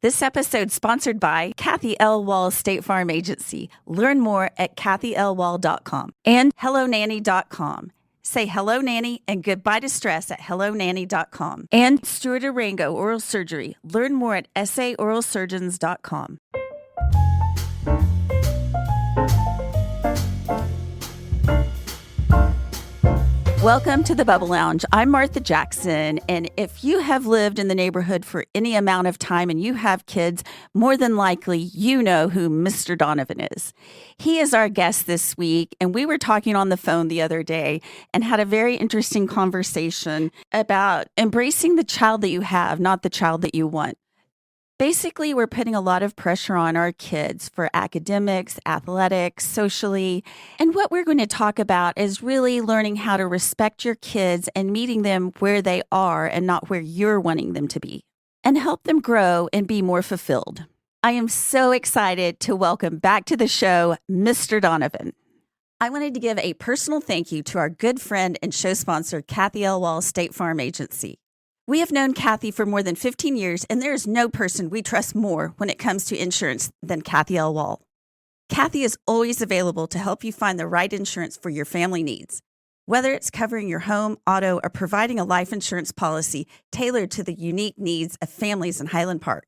This episode sponsored by Kathy L. Wall State Farm Agency. Learn more at kathylwall.com and hellonanny.com. Say hello, nanny, and goodbye to stress at hellonanny.com. And Stuart Arango Oral Surgery. Learn more at saoralsurgeons.com. Welcome to the Bubble Lounge. I'm Martha Jackson, and if you have lived in the neighborhood for any amount of time and you have kids, more than likely you know who Mr. Donavan is. He is our guest this week, and we were talking on the phone the other day and had a very interesting conversation about embracing the child that you have, not the child that you want. Basically, we're putting a lot of pressure on our kids for academics, athletics, socially. And what we're going to talk about is really learning how to respect your kids and meeting them where they are and not where you're wanting them to be, and help them grow and be more fulfilled. I am so excited to welcome back to the show, Mr. Donavan. I wanted to give a personal thank you to our good friend and show sponsor, Kathy L. Wall State Farm Agency. We have known Kathy for more than 15 years, and there is no person we trust more when it comes to insurance than Kathy L. Wall. Kathy is always available to help you find the right insurance for your family needs, whether it's covering your home, auto, or providing a life insurance policy tailored to the unique needs of families in Highland Park.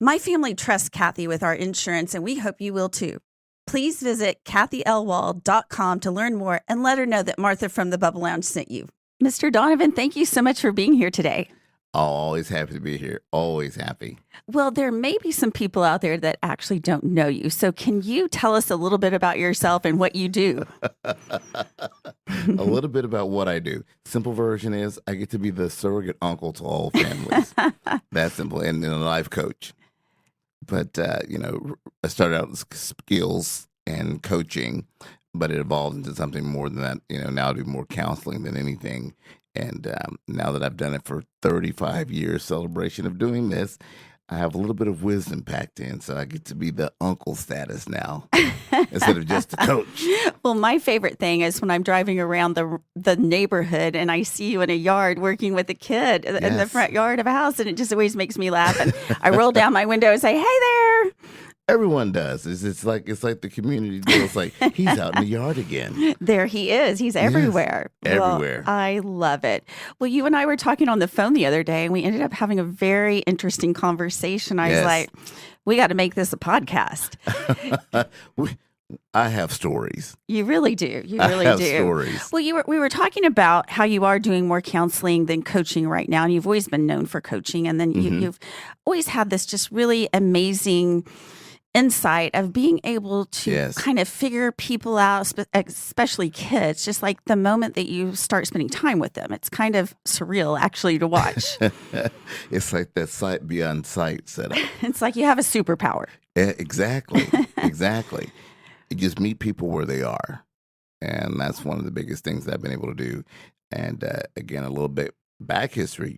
My family trusts Kathy with our insurance, and we hope you will too. Please visit kathylwall.com to learn more and let her know that Martha from the Bubble Lounge sent you. Mr. Donavan, thank you so much for being here today. Oh, always happy to be here. Always happy. Well, there may be some people out there that actually don't know you. So can you tell us a little bit about yourself and what you do? A little bit about what I do. Simple version is I get to be the surrogate uncle to all families. That's simple. And then a life coach. But, I started out with skills and coaching, but it evolved into something more than that. Now I do more counseling than anything. And now that I've done it for 35 years, celebration of doing this, I have a little bit of wisdom packed in. So I get to be the uncle status now instead of just the coach. Well, my favorite thing is when I'm driving around the neighborhood and I see you in a yard working with a kid in the front yard of a house. And it just always makes me laugh. And I roll down my window and say, hey there. Everyone does. It's like the community deal. It's like he's out in the yard again. There he is. He's everywhere. Yes, everywhere. Well, I love it. Well, you and I were talking on the phone the other day, and we ended up having a very interesting conversation. I was like, we got to make this a podcast. I have stories. You really do. You really have do. Stories. Well, we were talking about how you are doing more counseling than coaching right now, and you've always been known for coaching, and then you've always had this just really amazing insight of being able to kind of figure people out, especially kids, just like the moment that you start spending time with them. It's kind of surreal, actually, to watch. It's like that sight beyond sight setup. It's like you have a superpower. Exactly. Exactly. You just meet people where they are. And that's one of the biggest things that I've been able to do. And again, a little bit back history,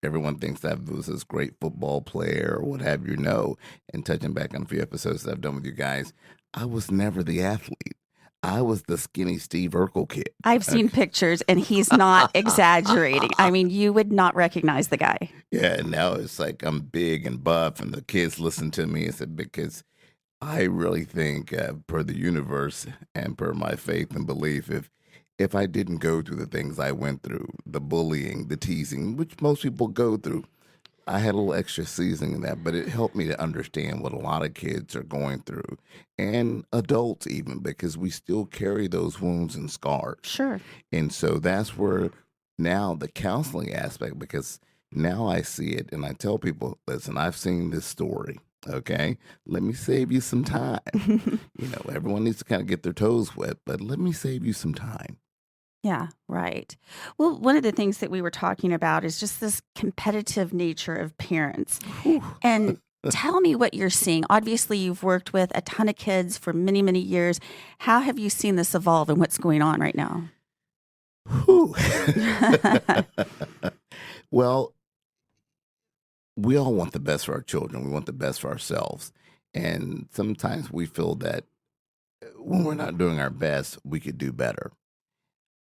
everyone thinks that I was this great football player or what have you. No. And touching back on a few episodes that I've done with you guys, I was never the athlete. I was the skinny Steve Urkel kid. I've seen pictures, and he's not exaggerating. I mean, you would not recognize the guy. Yeah, and now it's like I'm big and buff, and the kids listen to me. It's because I really think, per the universe and per my faith and belief, if I didn't go through the things I went through, the bullying, the teasing, which most people go through, I had a little extra seasoning in that, but it helped me to understand what a lot of kids are going through, and adults even, because we still carry those wounds and scars. Sure. And so that's where now the counseling aspect, because now I see it and I tell people, listen, I've seen this story. Okay, let me save you some time. Everyone needs to kind of get their toes wet, but let me save you some time. Yeah, right. Well, one of the things that we were talking about is just this competitive nature of parents. And tell me what you're seeing. Obviously, you've worked with a ton of kids for many, many years. How have you seen this evolve and what's going on right now? Well, we all want the best for our children. We want the best for ourselves. And sometimes we feel that when we're not doing our best, we could do better.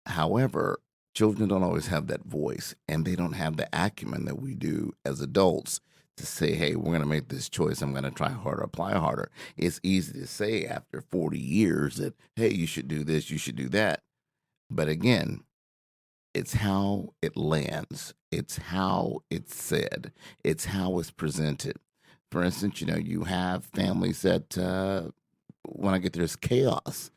However, children don't always have that voice, and they don't have the acumen that we do as adults to say, hey, we're going to make this choice. I'm going to try harder, apply harder. It's easy to say after 40 years that, hey, you should do this, you should do that. But again, it's how it lands. It's how it's said. It's how it's presented. For instance, you have families that when I get there's chaos,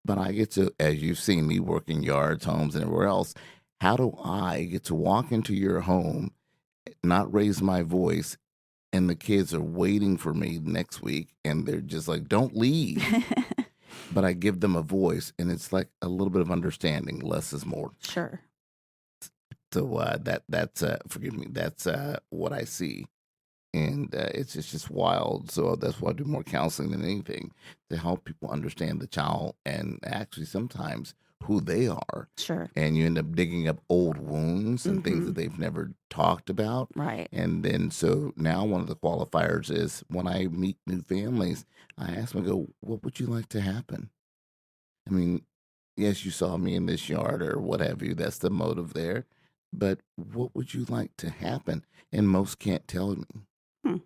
but I get to, as you've seen me work in yards, homes, and everywhere else, how do I get to walk into your home, not raise my voice, and the kids are waiting for me next week, and they're just like, don't leave. But I give them a voice, and it's like a little bit of understanding. Less is more. Sure. So that's forgive me. That's what I see, and it's just wild. So that's why I do more counseling than anything to help people understand the child and actually sometimes who they are. Sure. And you end up digging up old wounds and things Mm-hmm. that they've never talked about. Right. And then so now one of the qualifiers is when I meet new families, I ask them, I go, what would you like to happen? I mean, yes, you saw me in this yard or what have you. That's the motive there. But what would you like to happen? And most can't tell me. Hmm.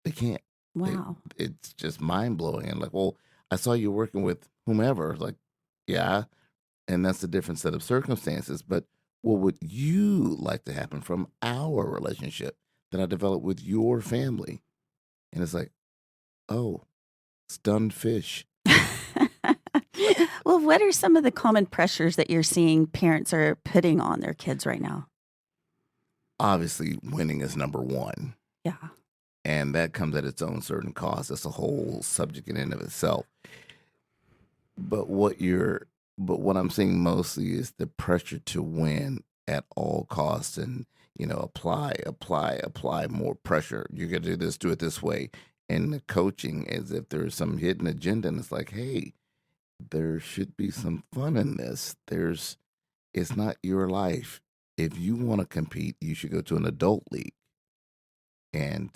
They can't. Wow. It's just mind blowing. And like, well, I saw you working with whomever. Like, yeah. And that's a different set of circumstances. But what would you like to happen from our relationship that I developed with your family? And it's like, oh, stunned fish. Well, what are some of the common pressures that you're seeing parents are putting on their kids right now? Obviously, winning is number one. Yeah. And that comes at its own certain cost. That's a whole subject in and of itself. But what I'm seeing mostly is the pressure to win at all costs and, apply more pressure. You're going to do this, do it this way. And the coaching as if there's some hidden agenda. And it's like, hey, there should be some fun in this. It's not your life. If you want to compete, you should go to an adult league. And,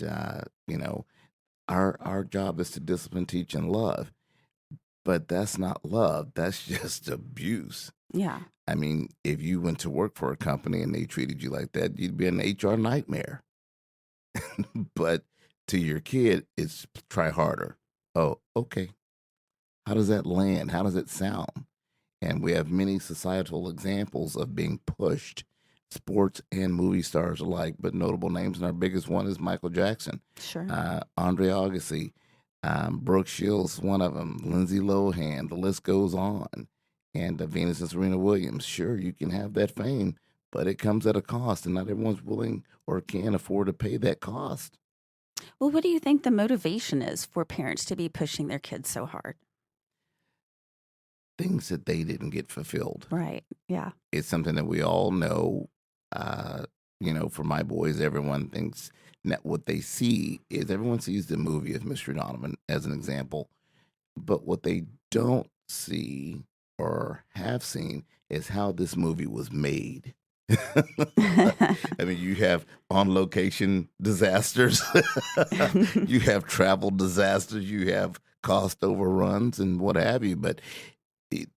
our job is to discipline, teach, and love. But that's not love. That's just abuse. Yeah. I mean, if you went to work for a company and they treated you like that, you'd be an HR nightmare. But to your kid, it's try harder. Oh, okay. How does that land? How does it sound? And we have many societal examples of being pushed, sports and movie stars alike, but notable names. And our biggest one is Michael Jackson, Sure. Andre Agassi, Brooke Shields, one of them, Lindsay Lohan. The list goes on. And Venus and Serena Williams. Sure, you can have that fame, but it comes at a cost, and not everyone's willing or can afford to pay that cost. Well, what do you think the motivation is for parents to be pushing their kids so hard? Things that they didn't get fulfilled. Right. Yeah. It's something that we all know. For my boys, everyone thinks that what they see is everyone sees the movie of Mr. Donavan as an example. But what they don't see or have seen is how this movie was made. I mean, you have on location disasters, you have travel disasters, you have cost overruns and what have you. But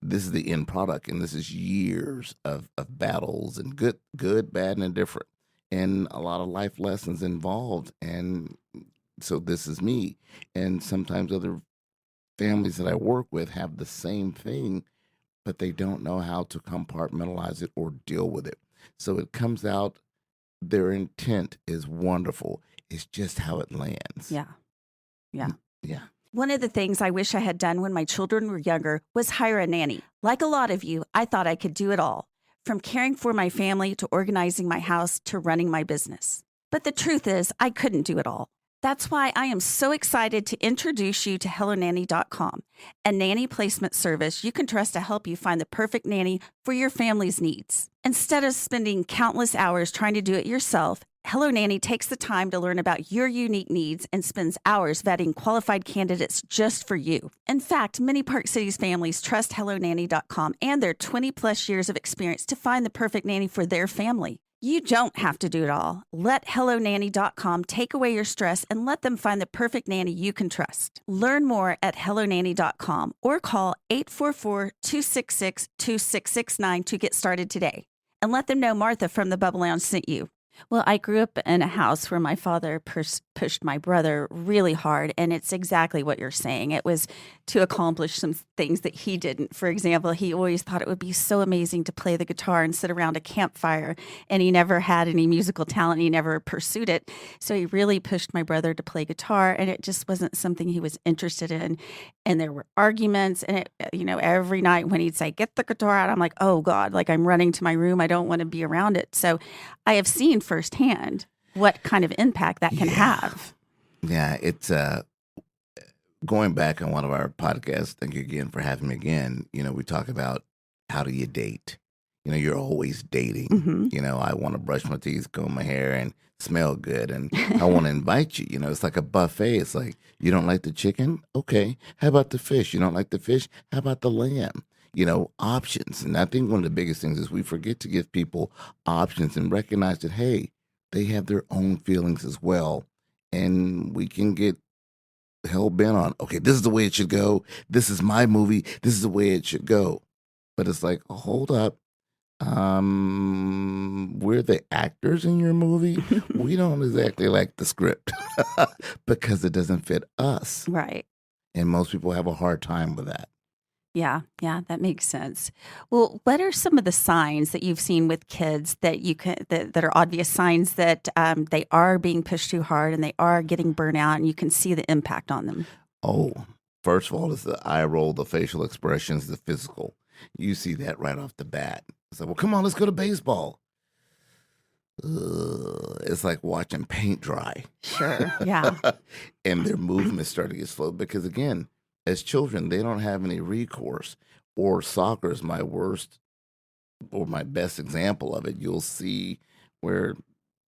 this is the end product, and this is years of battles and good, bad, and indifferent, and a lot of life lessons involved. And so this is me. And sometimes other families that I work with have the same thing, but they don't know how to compartmentalize it or deal with it. So it comes out, their intent is wonderful. It's just how it lands. Yeah. Yeah. Yeah. One of the things I wish I had done when my children were younger was hire a nanny. Like a lot of you, I thought I could do it all, from caring for my family to organizing my house to running my business. But the truth is, I couldn't do it all. That's why I am so excited to introduce you to HelloNanny.com, a nanny placement service you can trust to help you find the perfect nanny for your family's needs. Instead of spending countless hours trying to do it yourself, Hello Nanny takes the time to learn about your unique needs and spends hours vetting qualified candidates just for you. In fact, many Park Cities families trust HelloNanny.com and their 20-plus years of experience to find the perfect nanny for their family. You don't have to do it all. Let HelloNanny.com take away your stress and let them find the perfect nanny you can trust. Learn more at HelloNanny.com or call 844-266-2669 to get started today. And let them know Martha from the Bubble Lounge sent you. Well, I grew up in a house where my father pushed my brother really hard, and it's exactly what you're saying. It was to accomplish some things that he didn't. For example, he always thought it would be so amazing to play the guitar and sit around a campfire, and he never had any musical talent. He never pursued it. So he really pushed my brother to play guitar, and it just wasn't something he was interested in. And there were arguments, and every night when he'd say, "Get the guitar out," I'm like, "Oh God," like I'm running to my room. I don't want to be around it. So I have seen firsthand what kind of impact that can have. Yeah, it's going back on one of our podcasts. Thank you again for having me again. We talk about how do you date? You're always dating. Hmm. I want to brush my teeth, comb my hair, and smell good, and I want to invite you. It's like a buffet. It's like, you don't like the chicken? Okay. How about the fish? You don't like the fish? How about the lamb? Options. And I think one of the biggest things is we forget to give people options and recognize that, hey, they have their own feelings as well. And we can get hell bent on, okay, this is the way it should go. This is my movie. This is the way it should go. But it's like, hold up. We're the actors in your movie. We don't exactly like the script because it doesn't fit us. Right. And most people have a hard time with that. Yeah, that makes sense. Well, what are some of the signs that you've seen with kids that that are obvious signs that they are being pushed too hard and they are getting burnout, and you can see the impact on them? Oh, first of all, it's the eye roll, the facial expressions, the physical. You see that right off the bat. It's like, well, come on, let's go to baseball. It's like watching paint dry. Sure. Yeah. And their movement starting to get slow because, again, as children, they don't have any recourse. Or soccer is my worst or my best example of it. You'll see where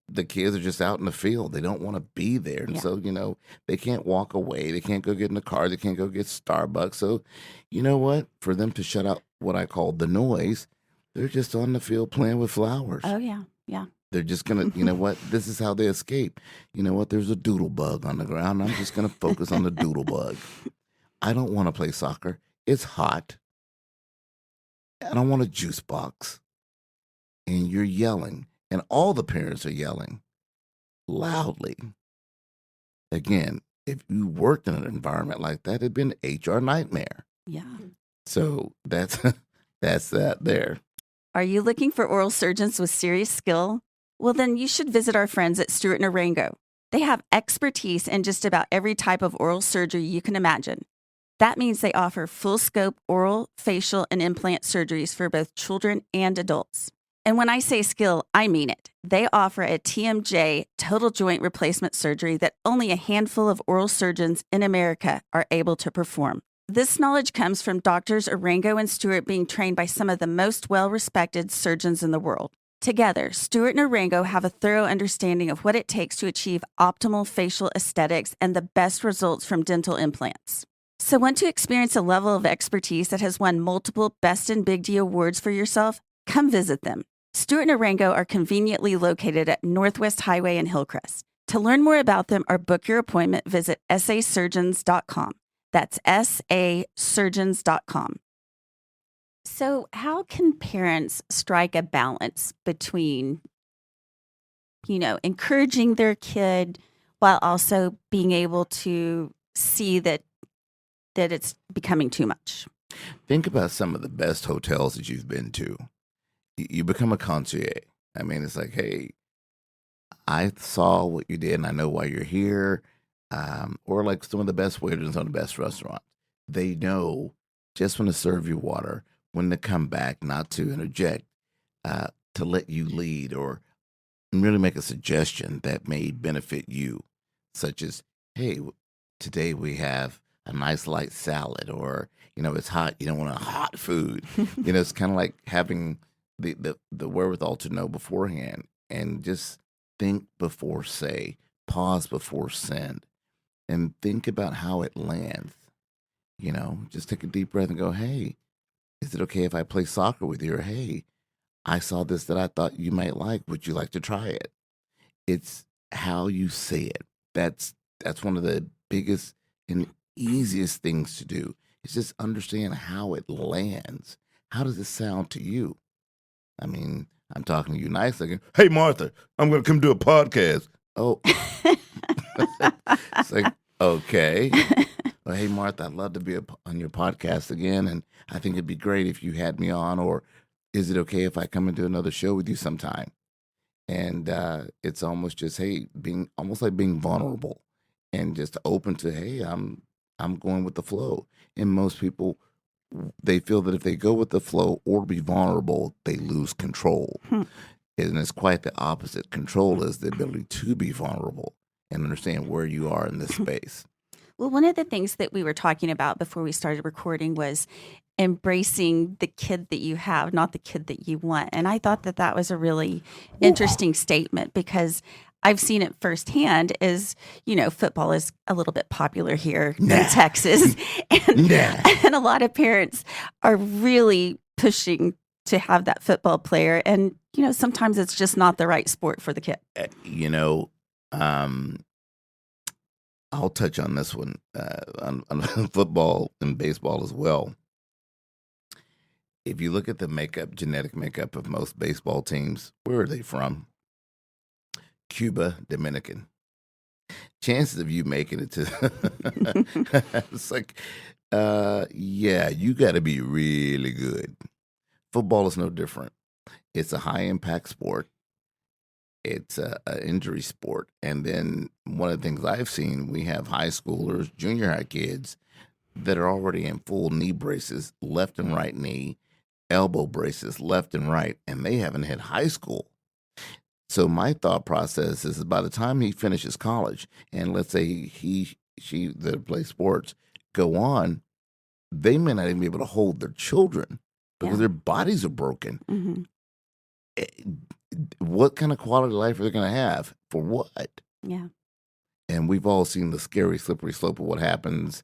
the kids are just out in the field. They don't want to be there. And Yeah. so, they can't walk away. They can't go get in the car. They can't go get Starbucks. So, you know what? For them to shut out what I call the noise, they're just on the field playing with flowers. Oh, yeah. Yeah. They're just going to, you know what? This is how they escape. You know what? There's a doodle bug on the ground. I'm just going to focus on the doodle bug. I don't want to play soccer. It's hot. I don't want a juice box. And you're yelling. And all the parents are yelling loudly. Again, if you worked in an environment like that, it'd been an HR nightmare. Yeah. So that's that there. Are you looking for oral surgeons with serious skill? Well, then you should visit our friends at Stewart and Orengo. They have expertise in just about every type of oral surgery you can imagine. That means they offer full-scope oral, facial, and implant surgeries for both children and adults. And when I say skill, I mean it. They offer a TMJ, total joint replacement surgery, that only a handful of oral surgeons in America are able to perform. This knowledge comes from doctors Orengo and Stewart being trained by some of the most well-respected surgeons in the world. Together, Stewart and Orengo have a thorough understanding of what it takes to achieve optimal facial aesthetics and the best results from dental implants. So want to experience a level of expertise that has won multiple Best in Big D awards for yourself? Come visit them. Stewart and Orengo are conveniently located at Northwest Highway in Hillcrest. To learn more about them or book your appointment, visit sasurgeons.com. That's sasurgeons.com. So how can parents strike a balance between, encouraging their kid while also being able to see that it's becoming too much? Think about some of the best hotels that you've been to. You become a concierge. I mean, it's like, hey, I saw what you did and I know why you're here. Or like some of the best waiters on the best restaurants. They know just when to serve you water, when to come back, not to interject, to let you lead or really make a suggestion that may benefit you, such as, hey, today we have a nice light salad, or, it's hot, you don't want a hot food. It's kind of like having the wherewithal to know beforehand and just think before say, pause before send, and think about how it lands. Just take a deep breath and go, hey, is it okay if I play soccer with you? Or, hey, I saw this that I thought you might like. Would you like to try it? It's how you say it. That's one of the biggest and easiest things to do. Is just understand how it lands. How does it sound to you? I mean, I'm talking to you nicely. Like, hey, Martha, I'm going to come do a podcast. Oh, it's like, okay. Well, hey, Martha, I'd love to be on your podcast again. And I think it'd be great if you had me on. Or is it okay if I come and do another show with you sometime? And it's almost just, hey, being almost like being vulnerable and just open to, hey, I'm going with the flow. And most people, they feel that if they go with the flow or be vulnerable, they lose control. And it's quite the opposite. Control is the ability to be vulnerable and understand where you are in this space. Well, one of the things that we were talking about before we started recording was embracing the kid that you have, not the kid that you want. And I thought that that was a really interesting statement because I've seen it firsthand as, football is a little bit popular here in Texas. And a lot of parents are really pushing to have that football player. And, sometimes it's just not the right sport for the kid. I'll touch on this one on football and baseball as well. If you look at the genetic makeup of most baseball teams, where are they from? Cuba, Dominican. Chances of you making it to it's like, you got to be really good. Football is no different. It's a high impact sport. It's an injury sport. And then one of the things I've seen, we have high schoolers, junior high kids that are already in full knee braces, left and right knee, elbow braces, left and right, and they haven't hit high school. So my thought process is by the time he finishes college, and let's say she that play sports go on, they may not even be able to hold their children because their bodies are broken. Mm-hmm. What kind of quality of life are they going to have? For what? Yeah. And we've all seen the scary, slippery slope of what happens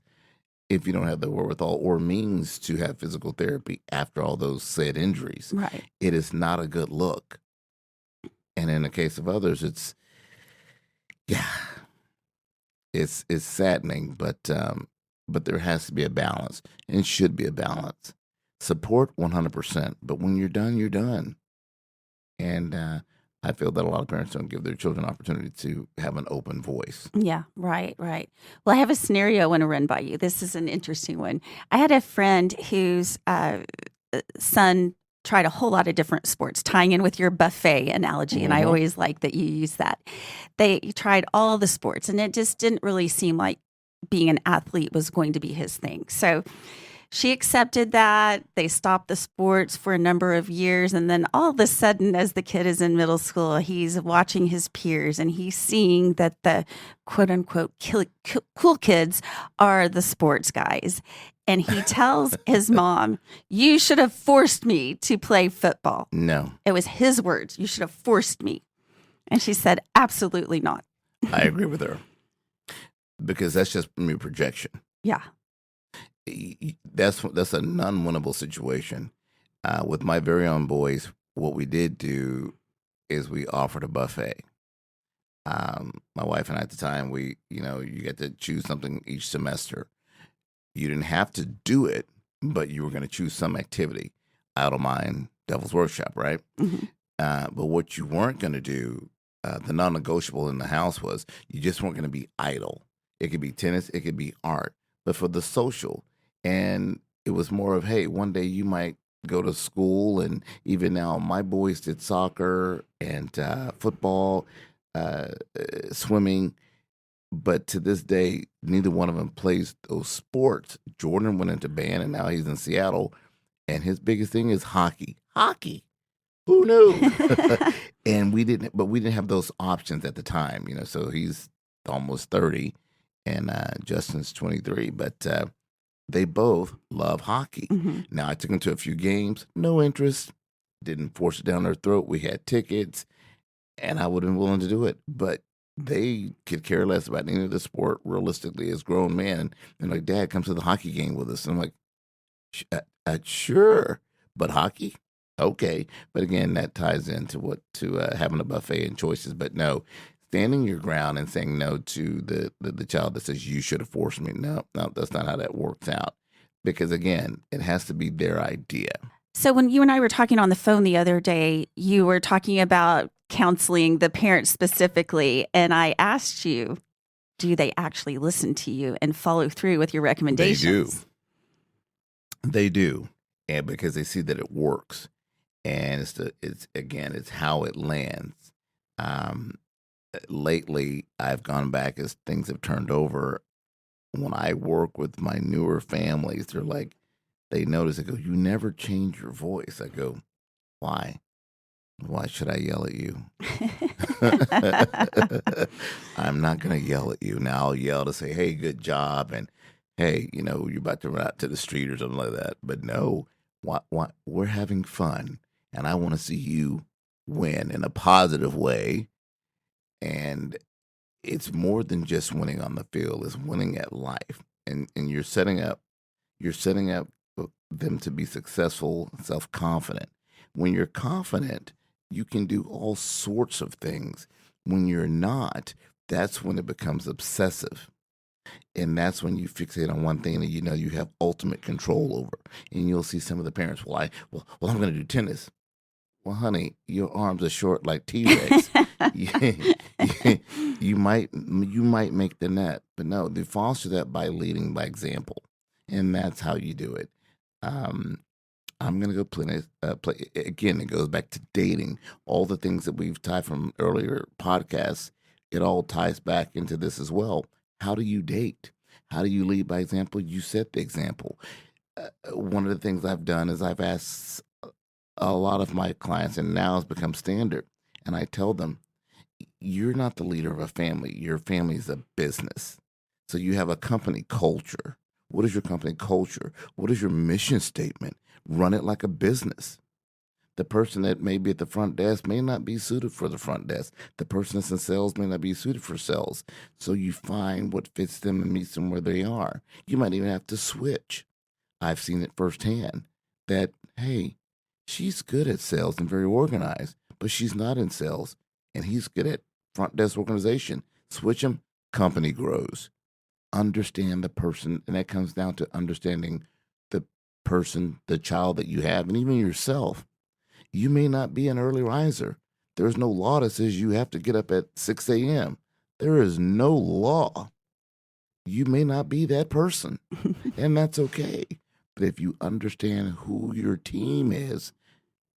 if you don't have the wherewithal or means to have physical therapy after all those said injuries. Right. It is not a good look. And in the case of others, it's saddening, but there has to be a balance, and should be a balance. Support 100%, but when you're done, you're done. And I feel that a lot of parents don't give their children opportunity to have an open voice. Yeah, right. Well, I have a scenario I want to run by you. This is an interesting one. I had a friend whose son tried a whole lot of different sports, tying in with your buffet analogy. And I always like that you use that. They tried all the sports, and it just didn't really seem like being an athlete was going to be his thing. So she accepted that. They stopped the sports for a number of years. And then all of a sudden, as the kid is in middle school, he's watching his peers and he's seeing that the quote unquote cool kids are the sports guys. And he tells his mom, "You should have forced me to play football." No. It was his words. "You should have forced me." And she said, "Absolutely not." I agree with her. Because that's just mere projection. Yeah. That's a non-winnable situation. With my very own boys, what we did do is we offered a buffet. My wife and I at the time, you get to choose something each semester. You didn't have to do it, but you were going to choose some activity. I don't mind Devil's Workshop, right? Mm-hmm. But what you weren't going to do, the non-negotiable in the house was you just weren't going to be idle. It could be tennis, it could be art, but for the social. And it was more of, hey, one day you might go to school, and even now my boys did soccer and football, swimming. But to this day, neither one of them plays those sports. Jordan went into band, and now he's in Seattle. And his biggest thing is hockey. Hockey. Who knew? And we didn't have those options at the time, So he's almost 30, and Justin's 23. But they both love hockey. Mm-hmm. Now, I took them to a few games. No interest. Didn't force it down their throat. We had tickets, and I would have been willing to do it. But they could care less about any of the sport realistically as grown men. And like, "Dad, come to the hockey game with us." And I'm like, sure, but hockey? Okay. But again, that ties into having a buffet and choices. But no, standing your ground and saying no to the child that says, "You should have forced me." No, that's not how that works out. Because again, it has to be their idea. So when you and I were talking on the phone the other day, you were talking about counseling the parents specifically, and I asked you, do they actually listen to you and follow through with your They do. recommendations? They do. And because they see that it works. And it's how it lands. Um, Lately, I've gone back as things have turned over. When I work with my newer families, they're like, they notice, they go, you never change your voice. I go, why? Why should I yell at you? I'm not going to yell at you. Now I'll yell to say, hey, good job. And hey, you're about to run out to the street or something like that. But no, we're having fun. And I want to see you win in a positive way. And it's more than just winning on the field, it's winning at life. And you're setting up them to be successful, self-confident. When you're confident, you can do all sorts of things. When you're not, that's when it becomes obsessive. And that's when you fixate on one thing that you have ultimate control over. And you'll see some of the parents, I'm going to do tennis. Well, honey, your arms are short like T-Rex. you, you might make the net, but no, they foster that by leading by example, and that's how you do it. Um, I'm gonna go play again. It goes back to dating. All the things that we've tied from earlier podcasts, it all ties back into this as well. How do you date? How do you lead by example? You set the example. One of the things I've done is I've asked a lot of my clients, and now it's become standard. And I tell them, you're not the leader of a family. Your family is a business. So you have a company culture. What is your company culture? What is your mission statement? Run it like a business. The person that may be at the front desk may not be suited for the front desk. The person that's in sales may not be suited for sales. So you find what fits them and meets them where they are. You might even have to switch. I've seen it firsthand that, hey, she's good at sales and very organized, but she's not in sales. And he's good at front desk organization. Switch them, company grows. Understand the person. And that comes down to understanding the person, the child that you have, and even yourself. You may not be an early riser. There's no law that says you have to get up at 6 a.m. There is no law. You may not be that person, and that's okay. But if you understand who your team is,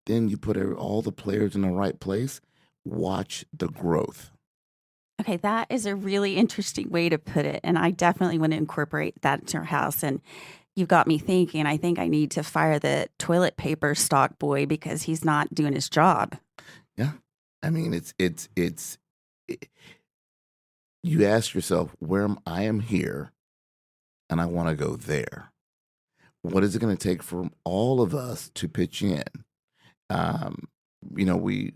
then you put all the players in the right place. Watch the growth. Okay, that is a really interesting way to put it. And I definitely want to incorporate that into our house. And you've got me thinking, I think I need to fire the toilet paper stock boy because he's not doing his job. Yeah, I mean, you ask yourself, I am here, and I want to go there. What is it going to take for all of us to pitch in? Um, we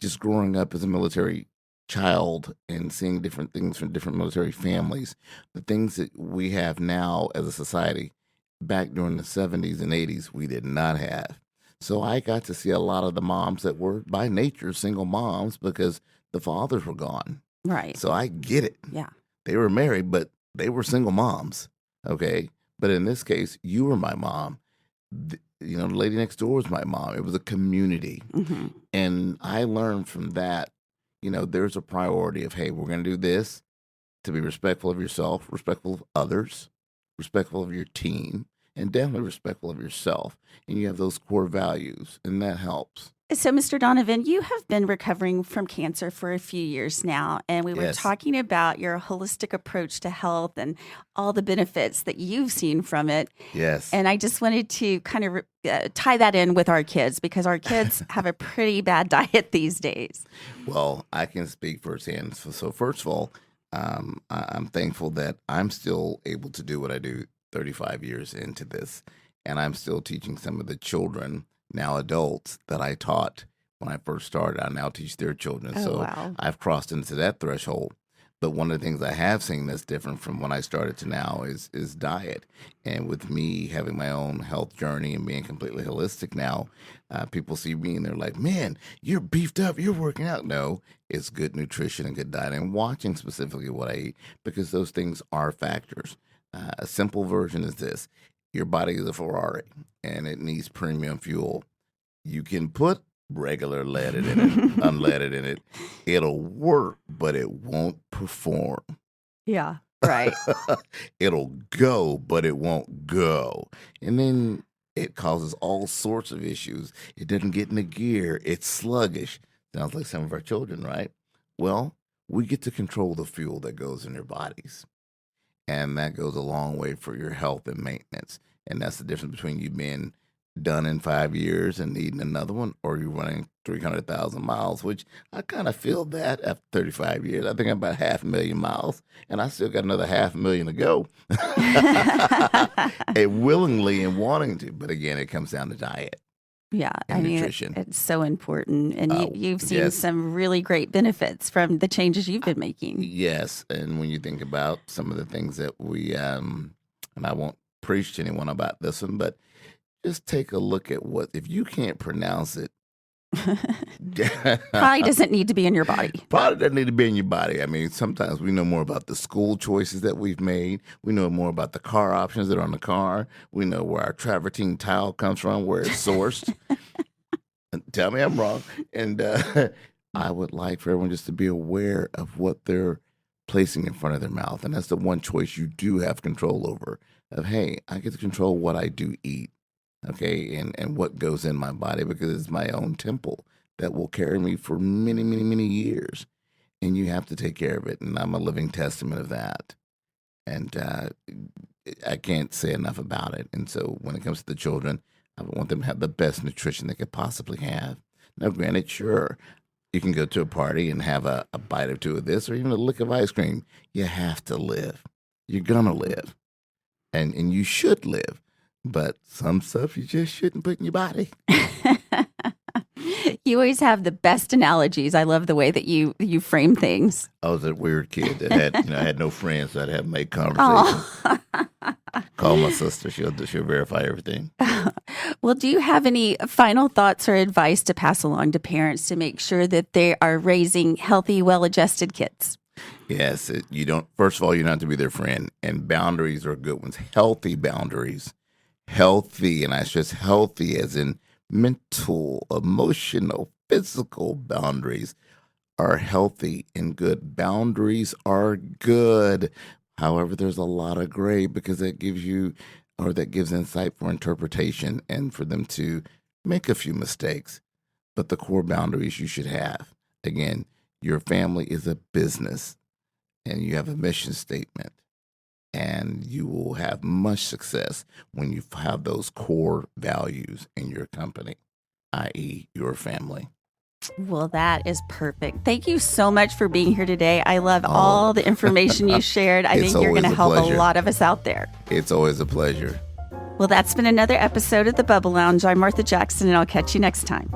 just growing up as a military child and seeing different things from different military families, the things that we have now as a society, back during the 70s and 80s, we did not have. So I got to see a lot of the moms that were by nature single moms because the fathers were gone. Right. So I get it. Yeah. They were married, but they were single moms. Okay. But in this case, you were my mom. The lady next door was my mom. It was a community. Mm-hmm. And I learned from that, there's a priority of, hey, we're going to do this to be respectful of yourself, respectful of others, respectful of your team, and definitely respectful of yourself. And you have those core values, and that helps. So, Mr. Donavan, you have been recovering from cancer for a few years now, and we were Yes. talking about your holistic approach to health and all the benefits that you've seen from it. Yes. And I just wanted to kind of tie that in with our kids because our kids have a pretty bad diet these days. Well, I can speak firsthand. So first of all, I'm thankful that I'm still able to do what I do 35 years into this, and I'm still teaching some of the children, now adults, that I taught when I first started. I now teach their children. Oh, So wow. I've crossed into that threshold. But one of the things I have seen that's different from when I started to now is diet. And with me having my own health journey and being completely holistic now, people see me and they're like, man, you're beefed up, you're working out. No, it's good nutrition and good diet and watching specifically what I eat, because those things are factors. A simple version is this. Your body is a Ferrari, and it needs premium fuel. You can put regular leaded in it, unleaded in it. It'll work, but it won't perform. Yeah, right. It'll go, but it won't go. And then it causes all sorts of issues. It doesn't get into gear. It's sluggish. Sounds like some of our children, right? Well, we get to control the fuel that goes in their bodies. And that goes a long way for your health and maintenance. And that's the difference between you being done in 5 years and needing another one, or you running 300,000 miles, which I kind of feel that after 35 years. I think I'm about 500,000 miles, and I still got another 500,000 to go. And willingly and wanting to. But again, it comes down to diet. Yeah, And I mean, nutrition. it's so important. And you've seen Yes. some really great benefits from the changes you've been making. Yes, and when you think about some of the things that we, and I won't preach to anyone about this one, but just take a look at if you can't pronounce it. Probably doesn't need to be in your body. Probably doesn't need to be in your body. I mean, sometimes we know more about the school choices that we've made. We know more about the car options that are on the car. We know where our travertine tile comes from, where it's sourced. Tell me I'm wrong. And I would like for everyone just to be aware of what they're placing in front of their mouth. And that's the one choice you do have control over. Of, hey, I get to control what I do eat. Okay, and what goes in my body, because it's my own temple that will carry me for many, many, many years. And you have to take care of it. And I'm a living testament of that. And I can't say enough about it. And so when it comes to the children, I want them to have the best nutrition they could possibly have. Now, granted, sure, you can go to a party and have a bite or two of this, or even a lick of ice cream. You have to live. You're going to live. And you should live. But some stuff you just shouldn't put in your body. You always have the best analogies. I love the way that you frame things. I was that weird kid that had, I had no friends, so I'd have to make conversations. Call my sister; she'll verify everything. Well, do you have any final thoughts or advice to pass along to parents to make sure that they are raising healthy, well-adjusted kids? Yes, you don't. First of all, you don't have to be their friend, and boundaries are good ones. Healthy boundaries. Healthy, and I stress healthy as in mental, emotional, physical boundaries are healthy and good. Boundaries are good. However, there's a lot of gray because that gives insight for interpretation and for them to make a few mistakes. But the core boundaries you should have. Again, your family is a business and you have a mission statement. And you will have much success when you have those core values in your company, i.e., your family. Well, that is perfect. Thank you so much for being here today. I love all the information you shared. I think you're going to help a lot of us out there. It's always a pleasure. Well, that's been another episode of the Bubble Lounge. I'm Martha Jackson, and I'll catch you next time.